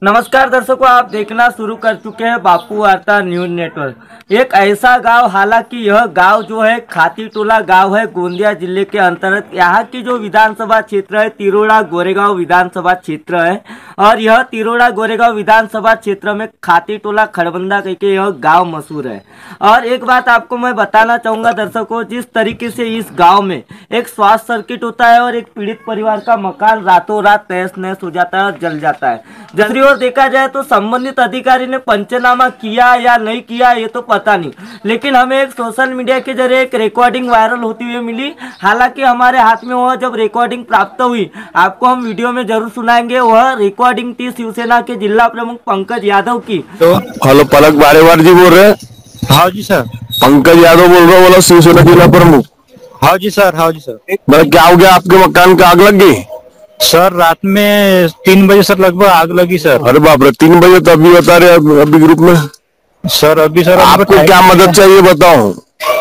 नमस्कार दर्शकों, आप देखना शुरू कर चुके हैं बापू वार्ता न्यूज नेटवर्क। एक ऐसा गांव, हालांकि यह गांव जो है खातीटोला गांव है, गोंदिया जिले के अंतर्गत। यहाँ की जो विधानसभा क्षेत्र है तिरोड़ा गोरेगांव विधानसभा क्षेत्र है और यह तिरोड़ा गोरेगांव विधानसभा क्षेत्र में खातीटोला खड़बंदा करके यह गांव मशहूर है। और एक बात आपको मैं बताना चाहूँगा दर्शकों, जिस तरीके से इस गाँव में एक शॉर्ट सर्किट होता है और एक पीड़ित परिवार का मकान रातों रात तहस नहस हो जाता है और जल जाता है। दूसरी ओर देखा जाए तो संबंधित अधिकारी ने पंचनामा किया या नहीं किया ये तो पता नहीं, लेकिन हमें एक सोशल मीडिया के जरिए एक रिकॉर्डिंग वायरल होती हुई मिली। हालांकि हमारे हाथ में वह जब रिकॉर्डिंग प्राप्त हुई, आपको हम वीडियो में जरूर सुनाएंगे। वह रिकॉर्डिंग थी शिवसेना के जिला प्रमुख पंकज यादव की। तो हेलो, पलक बारेवार जी बोल रहे हैं? हाँ जी सर। पंकज यादव बोल रहा हूँ, बोला शिवसेना जिला प्रमुख। हाँ जी सर। हाँ जी सर। मतलब क्या हो गया, आपके मकान का आग लग गई? सर रात में 3 बजे सर लगभग आग लगी सर। अरे बाप रे, 3 बजे तो अभी बता रहे अभी ग्रुप में सर। अभी सर आपको क्या मदद चाहिए बताओ?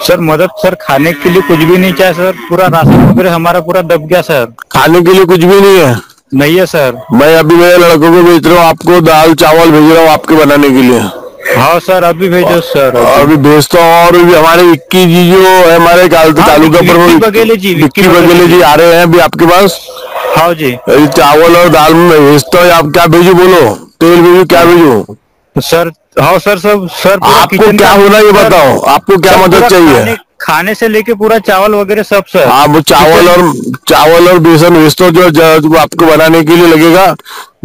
सर मदद सर, खाने के लिए कुछ भी नहीं चाहिए सर। पूरा राशन वगैरह हमारा पूरा दब गया सर। खाने के लिए कुछ भी नहीं है? नहीं है सर। मैं अभी मेरे लड़कों को भेज रहा हूँ, आपको दाल चावल भेज रहा हूँ आपके बनाने के लिए। हाँ सर, अभी भेजो सर। अभी भेजता हूँ। और भी हमारे विक्की जी जो है, हमारे तालुका प्रमुख विक्की बघेले जी आ रहे हैं अभी आपके पास। हाँ जी। चावल और दाल में भेजता हूँ। आप क्या भेजू बोलो? तेल भेजू, क्या भेजू सर? हाँ सर, सब सर। आपको क्या होना ये बताओ, आपको क्या मदद चाहिए? खाने से लेके पूरा चावल वगैरह सब सर। हाँ, वो चावल और बेसन भेजता जो आपको बनाने के लिए लगेगा,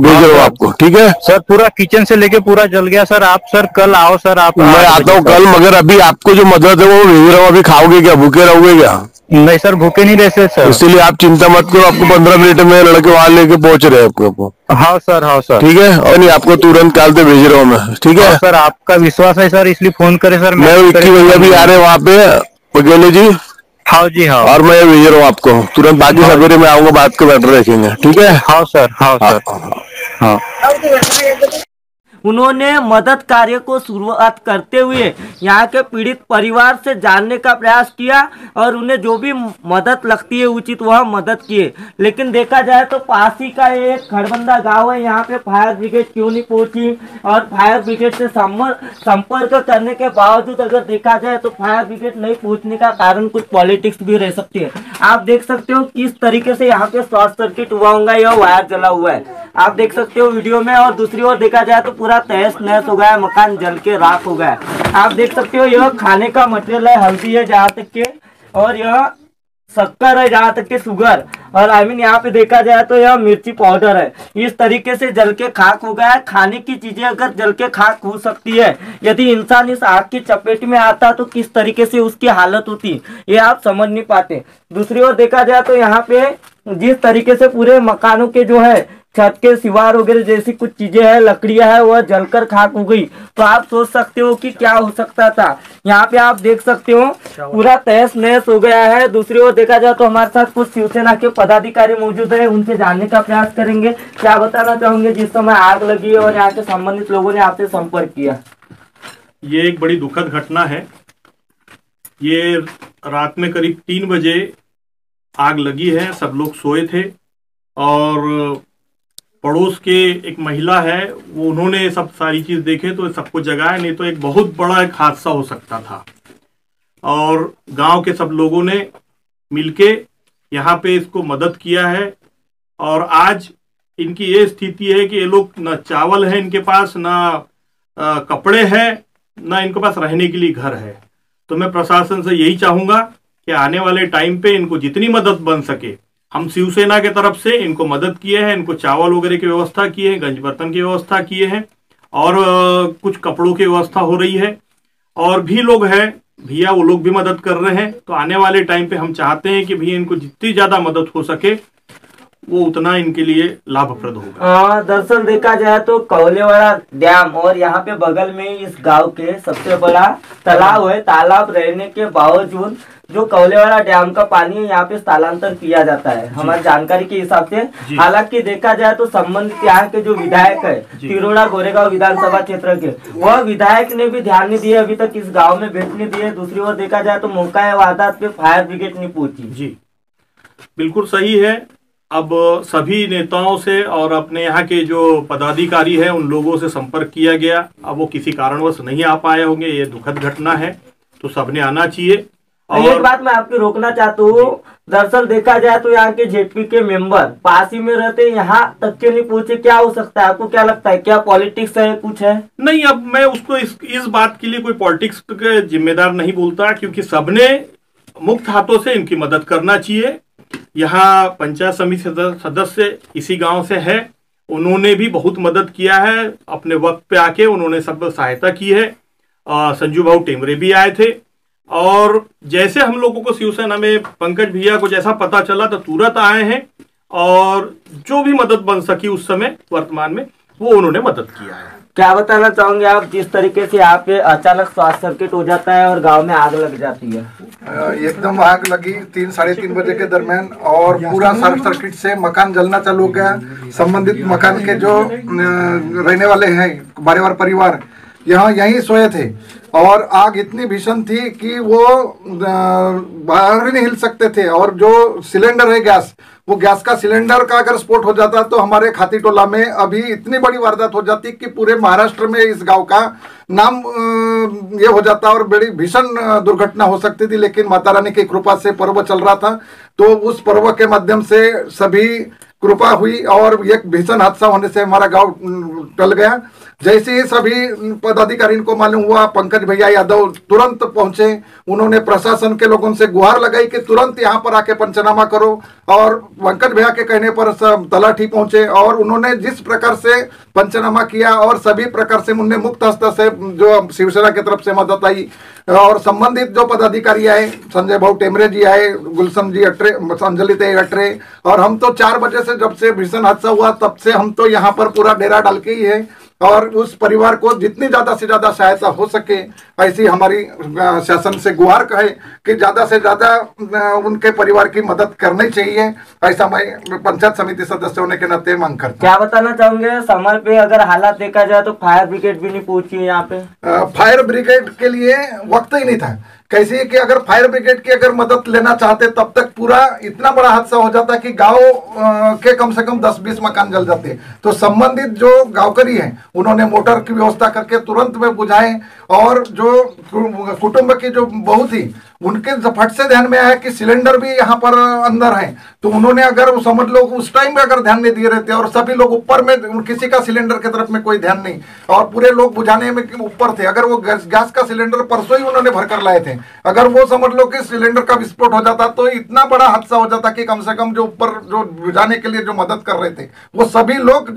भेज रहा हूँ आपको। ठीक है सर, पूरा किचन से लेके पूरा जल गया सर। आप सर कल आओ सर। आप मैं आता हूँ कल, मगर अभी आपको जो मदद है वो भेज रहा हूँ। अभी खाओगे क्या, भूखे रहोगे क्या? नहीं सर, भूखे नहीं रहते सर। इसलिए आप चिंता मत करो, आपको 15 मिनट में लड़के वहां लेके पहुंच रहे हैं आपको। हाँ सर। हाँ सर। ठीक है, और नहीं आपको तुरंत काल से भेज रहा हूँ मैं। ठीक है सर, आपका विश्वास है सर, इसलिए फोन करे सर। मैं विक्की भैया भी आ रहे हैं वहाँ पे, बघेले जी। हाँ जी। हाँ। और मैं भेज रहा हूँ आपको तुरंत। बाकी सवेरे में आऊंगा, बात के बैटर रखेंगे। ठीक है? हाँ सर। हाँ सर। हाँ। उन्होंने मदद कार्य को शुरुआत करते हुए यहाँ के पीड़ित परिवार से जानने का प्रयास किया और उन्हें जो भी मदद लगती है उचित वह मदद किए। लेकिन देखा जाए तो पास ही का एक खड़बंदा गांव है, यहाँ पे फायर ब्रिगेड क्यों नहीं पहुंची? और फायर ब्रिगेड से संपर्क करने के बावजूद अगर देखा जाए तो फायर ब्रिगेड नहीं पहुंचने का कारण कुछ पॉलिटिक्स भी रह सकती है। आप देख सकते हो किस तरीके से यहाँ पे शॉर्ट सर्किट हुआ होगा, यह वायर जला हुआ है, आप देख सकते हो वीडियो में। और दूसरी ओर देखा जाए तो पूरा तहस नहस हो गया, मकान जल के राख हो गया। आप देख सकते हो यह खाने का मटेरियल है, हल्दी है जहाँ तक के, और यह शक्कर है जहाँ तक के, शुगर, और यहाँ पे देखा जाए तो यह मिर्ची पाउडर है। इस तरीके से जल के खाक हो गया है। खाने की चीजें अगर जल के खाक हो सकती है, यदि इंसान इस आग की चपेट में आता तो किस तरीके से उसकी हालत होती, ये आप समझ नहीं पाते। दूसरी ओर देखा जाए तो यहाँ पे जिस तरीके से पूरे मकानों के जो है छत के सिवार वगैरह जैसी कुछ चीजें हैं, लकड़ियां है, वह जलकर खाक हो गई। तो आप सोच सकते हो कि क्या हो सकता था। यहाँ पे आप देख सकते हो पूरा तहस नहस हो गया है। दूसरी ओर देखा जाए तो हमारे साथ कुछ शिवसेना के पदाधिकारी मौजूद है, उनसे जानने का प्रयास करेंगे। क्या बताना चाहोगे जिस समय आग लगी और यहाँ के संबंधित लोगों ने आपसे संपर्क किया? ये एक बड़ी दुखद घटना है। ये रात में करीब 3 बजे आग लगी है। सब लोग सोए थे और पड़ोस के एक महिला है, वो उन्होंने सब सारी चीज देखे तो सबको जगाया, नहीं तो एक बहुत बड़ा एक हादसा हो सकता था। और गांव के सब लोगों ने मिलके यहाँ पे इसको मदद किया है। और आज इनकी ये स्थिति है कि ये लोग ना चावल है इनके पास, ना कपड़े हैं, ना इनके पास रहने के लिए घर है। तो मैं प्रशासन से यही चाहूंगा कि आने वाले टाइम पे इनको जितनी मदद बन सके, हम शिवसेना के तरफ से इनको मदद किए हैं। इनको चावल वगैरह की व्यवस्था किए हैं, गंज बर्तन की व्यवस्था किए हैं, और कुछ कपड़ों की व्यवस्था हो रही है। और भी लोग हैं भैया, वो लोग भी मदद कर रहे हैं। तो आने वाले टाइम पे हम चाहते हैं कि भैया इनको जितनी ज्यादा मदद हो सके वो उतना इनके लिए लाभप्रद होगा। दरअसल देखा जाए तो कौलेवाड़ा डैम और यहाँ पे बगल में इस गांव के सबसे बड़ा तालाब है। तालाब रहने के बावजूद जो कौलेवाड़ा डैम का पानी है यहाँ पे स्थानांतर किया जाता है हमारी जानकारी के हिसाब से। हालांकि देखा जाए तो संबंधित यहाँ के जो विधायक है तिरोड़ा गोरेगांव विधानसभा क्षेत्र के, वह विधायक ने भी ध्यान नहीं दिया अभी तक, इस गाँव में भेंट नहीं दिए। दूसरी ओर देखा जाए तो मौका वारदात पे फायर ब्रिगेड नहीं पहुंची। जी बिल्कुल सही है। अब सभी नेताओं से और अपने यहाँ के जो पदाधिकारी है उन लोगों से संपर्क किया गया। अब वो किसी कारणवश नहीं आ पाए होंगे, ये दुखद घटना है, तो सबने आना चाहिए। और एक बात मैं आपकी रोकना चाहता हूँ, दरअसल देखा जाए तो यहाँ के जेडपी के मेंबर पास ही में रहते, यहाँ तक के नहीं पहुंचे। क्या हो सकता है, आपको क्या लगता है, क्या पॉलिटिक्स है, कुछ है? नहीं, अब मैं उसको इस बात के लिए कोई पॉलिटिक्स के जिम्मेदार नहीं बोलता, क्योंकि सबने मुक्त हाथों से इनकी मदद करना चाहिए। यहाँ पंचायत समिति सदस्य इसी गांव से है, उन्होंने भी बहुत मदद किया है, अपने वक्त पे आके उन्होंने सब सहायता की है। संजू भाऊ टेमरे भी आए थे, और जैसे हम लोगों को शिवसेना में पंकज भैया को जैसा पता चला तो तुरंत आए हैं, और जो भी मदद बन सकी उस समय वर्तमान में वो उन्होंने मदद किया है। क्या बताना चाहोगे आप, जिस तरीके से यहाँ पे अचानक शॉर्ट सर्किट हो जाता है और गांव में आग लग जाती है? एकदम आग लगी 3-3:30 बजे के दरमियान, और पूरा शॉर्ट सर्किट से मकान जलना चालू हो गया। संबंधित मकान के जो रहने वाले हैं बारेवार परिवार यहीं सोए थे, और आग इतनी भीषण थी कि वो बाहर ही नहीं हिल सकते थे। और जो सिलेंडर है गैस, वो गैस का सिलेंडर का अगर स्फोट हो जाता तो हमारे खाती टोला में अभी इतनी बड़ी वारदात हो जाती कि पूरे महाराष्ट्र में इस गांव का नाम ये हो जाता और बड़ी भीषण दुर्घटना हो सकती थी। लेकिन माता रानी की कृपा से पर्व चल रहा था, तो उस पर्व के माध्यम से सभी कृपा हुई और एक भीषण हादसा होने से हमारा गांव टल गया। जैसे ही सभी पदाधिकारी को मालूम हुआ, पंकज भैया यादव तुरंत पहुंचे। उन्होंने प्रशासन के लोगों से गुहार लगाई कि तुरंत यहां पर आके पंचनामा करो, और पंकज भैया के कहने पर सब तलाठी पहुंचे और उन्होंने जिस प्रकार से पंचनामा किया और सभी प्रकार से उन्हें मुक्त हस्त से जो शिवसेना की तरफ से मदद आई, और संबंधित जो पदाधिकारी आए, संजय भाऊ टेमरे जी आए, गुलशन जी अटरे, अंजलि ते अटरे, और हम तो 4 बजे से जब से भीषण हादसा हुआ तब से हम तो यहाँ पर पूरा डेरा डाल के ही है, और उस परिवार को जितनी ज्यादा से ज्यादा सहायता हो सके ऐसी हमारी शासन से गुहार है कि ज्यादा से ज्यादा उनके परिवार की मदद करनी चाहिए। ऐसा मैं पंचायत समिति सदस्य होने के नाते मांग करता हूं। क्या बताना चाहोगे, समय पे अगर हालात देखा जाए तो फायर ब्रिगेड भी नहीं पहुंची है यहाँ पे? फायर ब्रिगेड के लिए वक्त ही नहीं था। कैसे कि अगर फायर ब्रिगेड की अगर मदद लेना चाहते तब तक पूरा इतना बड़ा हादसा हो जाता कि गांव के कम से कम 10-20 मकान जल जाते। तो संबंधित जो गांवकरी हैं उन्होंने मोटर की व्यवस्था करके तुरंत में बुझाए, और जो कुटुंब की जो बहू थी उनके फट से ध्यान में आया कि सिलेंडर भी यहाँ पर अंदर है, तो उन्होंने अगर समझ लो उस टाइम में अगर ध्यान नहीं दिए रहते, और सभी लोग ऊपर में, किसी का सिलेंडर की तरफ में कोई ध्यान नहीं, और पूरे लोग बुझाने में ऊपर थे। अगर वो गैस का सिलेंडर परसों ही उन्होंने भरकर लाए थे, अगर वो समझ लो कि सिलेंडर का विस्फोट हो जाता तो इतना बड़ा हादसा हो जाता कि कम से कम जो ऊपर जो बुझाने के लिए जो मदद कर रहे थे वो सभी लोग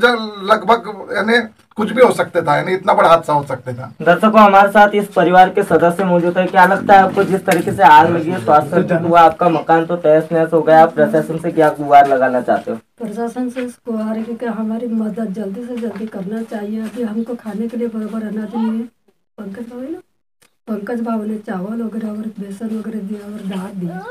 लगभग यानी कुछ भी हो सकता था, यानी इतना बड़ा हादसा हो सकता था। दर्शकों, हमारे साथ इस परिवार के सदस्य मौजूद है। क्या लगता है आपको, जिस तरीके से आग लगी है, स्वास्थ्य सर्किट हुआ, आपका मकान तो तहस नहस हो गया, आप प्रशासन से क्या गुहार लगाना चाहते हो? प्रशासन से गुहार है कि हमारी मदद जल्दी से जल्दी करना चाहिए। अभी हमको खाने के लिए बराबर अनाज नहीं है। पंकज बाबू ने चावल वगैरह और बेसन वगैरह दिया और दाल दिया,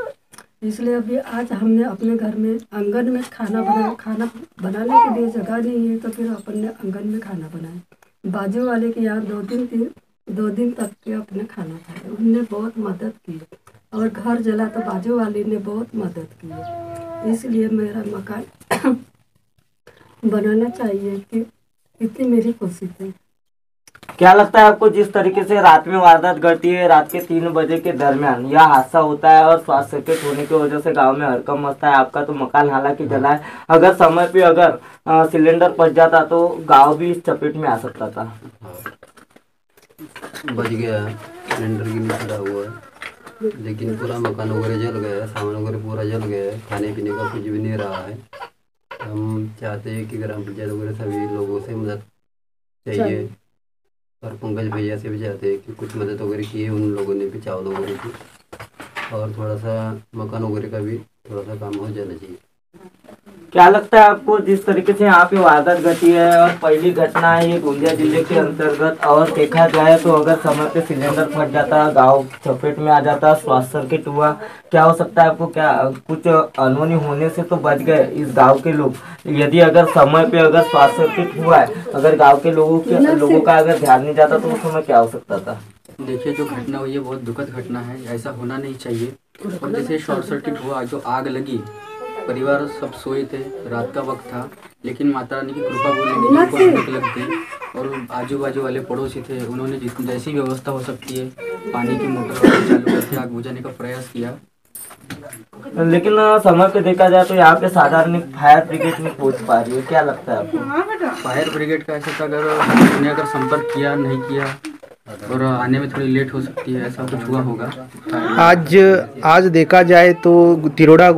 इसलिए अभी आज हमने अपने घर में आंगन में खाना बनाने के लिए जगह नहीं है, तो फिर अपने आंगन में खाना बनाए। बाजू वाले के यहाँ 2 दिन तक के अपने खाना खाए, उनने बहुत मदद की, और घर जला तो बाजू वाले ने बहुत मदद की। इसलिए मेरा मकान बनाना चाहिए कि इतनी मेरी कोशिश है। क्या लगता है आपको, जिस तरीके से रात में वारदात घटती है, रात के 3 बजे के दरमियान यह हादसा होता है और शॉर्ट सर्किट होने की वजह से गांव में हड़कंप मचता है? आपका तो मकान हालांकि जला है, अगर समय पे अगर सिलेंडर पच जाता तो गांव भी इस चपेट में आ सकता था। बच गया, सिलेंडर की नीचे खड़ा हुआ है, लेकिन पूरा मकान वगैरह जल गया, सामान वगैरह पूरा जल गया है, खाने पीने का कुछ भी नहीं रहा है। हम चाहते हैं कि ग्राम पंचायत वगैरह सभी लोगों से मदद चाहिए, और पंकज भैया से भी चाहते हैं कि कुछ मदद वगैरह की है उन लोगों ने भी, चावल वगैरह की, और थोड़ा सा मकान वगैरह का भी थोड़ा सा काम हो जाना चाहिए। क्या लगता है आपको, जिस तरीके से यहाँ पे वारदात घटी है और पहली घटना है ये गोंदिया जिले के अंतर्गत, और देखा जाए तो अगर समय पे सिलेंडर फट जाता, गांव चपेट में आ जाता, शॉर्ट सर्किट हुआ, क्या हो सकता है आपको? क्या कुछ अनहोनी होने से तो बच गए इस गांव के लोग, यदि अगर समय पे अगर शॉर्ट सर्किट हुआ है, अगर गांव के लोगों का अगर ध्यान नहीं जाता तो उस समय क्या हो सकता था? देखिए, जो घटना हुई है बहुत दुखद घटना है, ऐसा होना नहीं चाहिए। और जैसे शॉर्ट सर्किट हुआ, जो आग लगी परिवार सब सोए थे, रात का वक्त था, लेकिन माता रानी की कृपा बोलेंगे उनको लग गई और आजू बाजू वाले पड़ोसी थे, उन्होंने जितनी जैसी व्यवस्था हो सकती है पानी की मोटर चालू करके आग बुझाने का प्रयास किया। लेकिन समय पे देखा जाए तो यहाँ पे साधारण फायर ब्रिगेड नहीं पहुँच पा रही है, क्या लगता है आपको? फायर ब्रिगेड का ऐसा था, अगर उन्हें अगर संपर्क किया नहीं किया और आने में थोड़ी लेट हो सकती है, ऐसा कुछ हुआ होगा। आज देखा जाए तो तिरोड़ा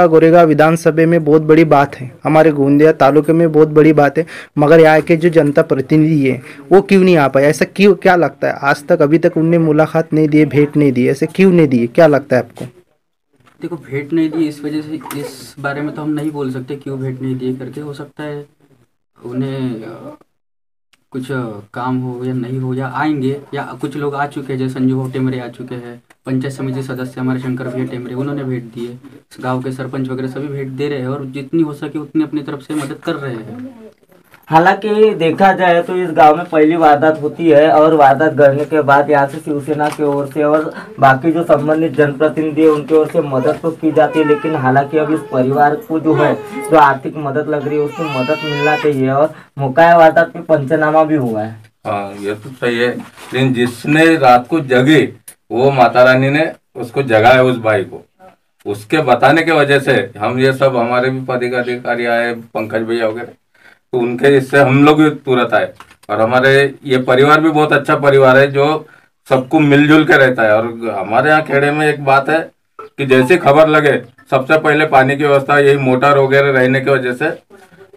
गोरेगा विधानसभा में बहुत बड़ी बात है, हमारे गोंदिया तालुके में बहुत बड़ी बात है, मगर यहाँ के जो जनता प्रतिनिधि है वो क्यों नहीं आ पाए? ऐसा क्यों, क्या लगता है? आज तक अभी तक उनने मुलाकात नहीं दी, भेंट नहीं दी, ऐसे क्यों नहीं दिए, क्या लगता है आपको? देखो, भेंट नहीं दी इस वजह से, इस बारे में तो हम नहीं बोल सकते क्यों भेंट नहीं दिए करके। हो सकता है उन्हें कुछ काम हो या नहीं हो, या आएंगे, या कुछ लोग आ चुके हैं, जैसे संजू भाऊ टेमरे आ चुके हैं, पंचायत समिति सदस्य हमारे शंकर भैया टेमरे, उन्होंने भेंट दी है, गांव के सरपंच वगैरह सभी भेंट दे रहे हैं और जितनी हो सके उतनी अपनी तरफ से मदद कर रहे हैं। हालांकि देखा जाए तो इस गांव में पहली वारदात होती है और वारदात करने के बाद यहाँ से शिवसेना की ओर से और बाकी जो संबंधित जनप्रतिनिधि है उनकी ओर से मदद तो की जाती है, लेकिन हालांकि अब इस परिवार को जो है जो आर्थिक मदद लग रही है उसकी मदद मिलना चाहिए और मौका वारदात पे पंचनामा भी हुआ है। हाँ, ये तो सही है, लेकिन जिसने रात को जगे वो माता रानी ने उसको जगाया, उस भाई को, उसके बताने के वजह से हम ये सब, हमारे भी पदाधिकारी आए, पंकज भैया वगैरह, तो उनके इससे हम लोग भी तुरंत आए। और हमारे ये परिवार भी बहुत अच्छा परिवार है जो सबको मिलजुल के रहता है। और हमारे यहाँ खेड़े में एक बात है कि जैसी खबर लगे सबसे पहले पानी की व्यवस्था, यही मोटर वगैरह रहने की वजह से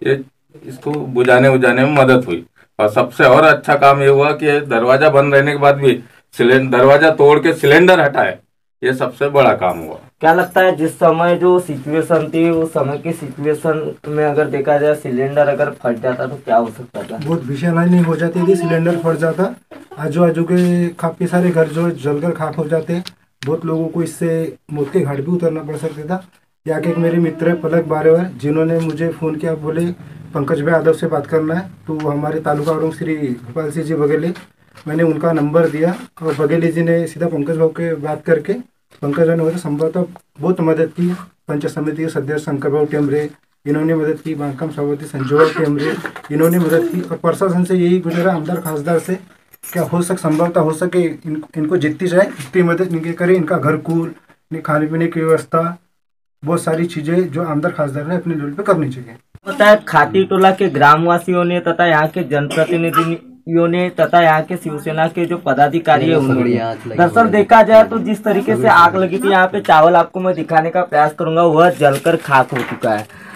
ये इसको बुझाने में मदद हुई। और सबसे और अच्छा काम ये हुआ कि दरवाजा बंद रहने के बाद भी दरवाजा तोड़ के सिलेंडर हटाए, ये सबसे बड़ा काम हुआ। क्या लगता है जिस समय जो सिचुएशन थी उस समय की सिचुएशन में अगर देखा जाए सिलेंडर अगर फट जाता तो क्या हो सकता था? बहुत भीषण हानि हो जाती थी, सिलेंडर फट जाता, आजू बाजू के काफी सारे घर जो जलकर खाक हो जाते, बहुत लोगों को इससे मौत के घाट भी उतरना पड़ सकता था। यहाँ के एक मेरे मित्र पलक बारेवर जिन्होंने मुझे फ़ोन किया, बोले पंकज भाई यादव से बात करना है, तो हमारे तालुका वड़ों श्री गोपाल सिंह जी बघेले, मैंने उनका नंबर दिया और बघेले जी ने सीधा पंकज भाव के बात करके पंकज भाई ने मुझे संभवतः बहुत मदद की। पंचायत समिति के सदस्य शंकर भाव टेमरे इन्होंने मदद की, बांधकाम सभापति संजू भाव टेमरे इन्होंने मदद की, और प्रशासन से यही गुजरा आमदार खासदार से, क्या हो सके संभवतः हो सके इनको जितनी जाए उतनी मदद इनके करें, इनका घर कूल, खाने पीने की व्यवस्था, बहुत सारी चीजें जो आमदार खासदार ने अपने लेवल पे करनी चाहिए। बताया खाती टोला के ग्रामवासियों ने तथा यहाँ के जनप्रतिनिधियों ने तथा यहाँ के शिवसेना के जो पदाधिकारी है उन्होंने, दरअसल देखा जाए तो जिस तरीके से आग लगी थी यहाँ पे, चावल आपको मैं दिखाने का प्रयास करूंगा, वह जलकर खाक हो चुका है।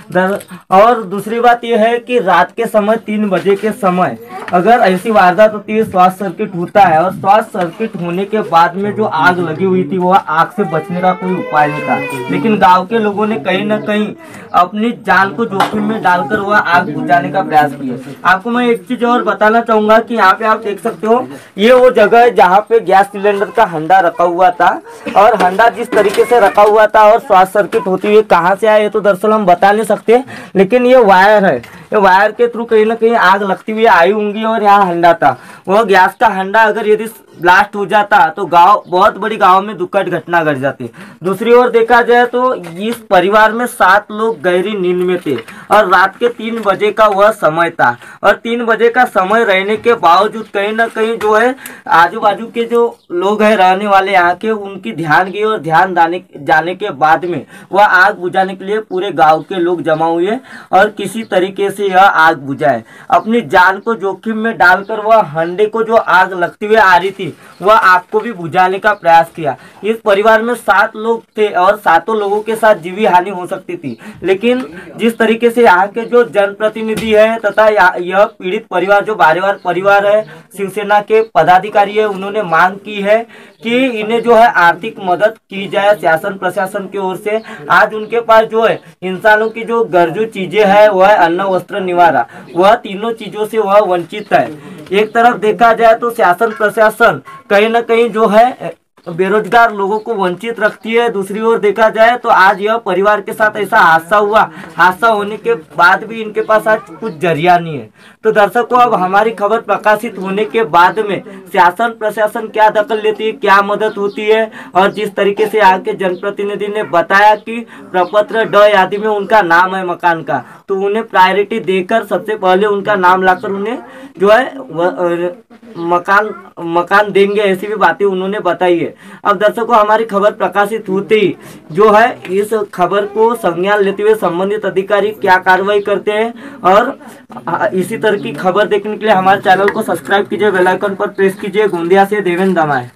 और दूसरी बात यह है कि रात के समय 3 बजे के समय अगर ऐसी वारदात होती है, शॉर्ट सर्किट होता है, और शॉर्ट सर्किट होने के बाद में जो आग लगी हुई थी वह आग से बचने का कोई उपाय नहीं था, लेकिन गांव के लोगों ने कहीं न कहीं अपनी जान को जोखिम में डालकर वह आग बुझाने का प्रयास किया। आपको मैं एक चीज और बताना चाहूंगा कि यहाँ पे आप देख सकते हो, ये वो जगह है जहाँ पे गैस सिलेंडर का हंडा रखा हुआ था, और हंडा जिस तरीके से रखा हुआ था और शॉर्ट सर्किट होती हुई कहाँ से आया ये तो दरअसल हम बता नहीं सकते, लेकिन ये वायर है, ये वायर के थ्रू कहीं ना कहीं आग लगती हुई आई होंगी। और यहाँ हंडा था, वो गैस का हंडा अगर यदि ब्लास्ट हो जाता तो गांव, बहुत बड़ी गांव में दुखद घटना घट जाती। दूसरी ओर देखा जाए तो इस परिवार में 7 लोग गहरी नींद में थे और रात के 3 बजे का वह समय था, और 3 बजे का समय रहने के बावजूद कहीं ना कहीं जो है आजू बाजू के जो लोग हैं रहने वाले यहाँ के, उनकी ध्यान गई और ध्यान जाने के बाद में वह आग बुझाने के लिए पूरे गाँव के लोग जमा हुए और किसी तरीके से यह आग बुझाए। अपनी जान को जोखिम में डालकर वह हंडे को जो आग लगती हुई आ रही थी वह आग को भी बुझाने का प्रयास किया। इस परिवार में 7 लोग थे और 7 लोगों के साथ जीवी हानि हो सकती थी, लेकिन जिस तरीके से यहाँ के जो जनप्रतिनिधि है तथा यह पीड़ित परिवार जो बारेवार परिवार है, शिवसेना के पदाधिकारी है, उन्होंने मांग की है कि इन्हें जो है आर्थिक मदद की जाए शासन प्रशासन की ओर से। आज उनके पास जो है इंसानों की जो गरजू चीजें है वह है अन्न वस्त्र निवारा, वह तीनों चीजों से वह वंचित है। एक तरफ देखा जाए तो शासन प्रशासन कहीं ना कहीं जो है बेरोजगार लोगों को वंचित रखती है। दूसरी ओर देखा जाए तो आज यह परिवार के साथ ऐसा हादसा हुआ, हादसा होने के बाद भी इनके पास आज कुछ जरिया नहीं है। तो दर्शकों, अब हमारी खबर प्रकाशित होने के बाद में शासन प्रशासन क्या दखल लेती है, क्या मदद होती है, और जिस तरीके से यहाँ के जनप्रतिनिधि ने बताया कि प्रपत्र ड यादी में उनका नाम है मकान का, तो उन्हें प्रायोरिटी देकर सबसे पहले उनका नाम लाकर उन्हें जो है मकान देंगे, ऐसी भी बातें उन्होंने बताई है। अब दर्शकों, हमारी खबर प्रकाशित होते ही जो है इस खबर को संज्ञान लेते हुए संबंधित अधिकारी क्या कार्रवाई करते हैं, और इसी तरह की खबर देखने के लिए हमारे चैनल को सब्सक्राइब कीजिए, बेल आइकन पर प्रेस कीजिए। गोंदिया से देवेंद्र दमाए।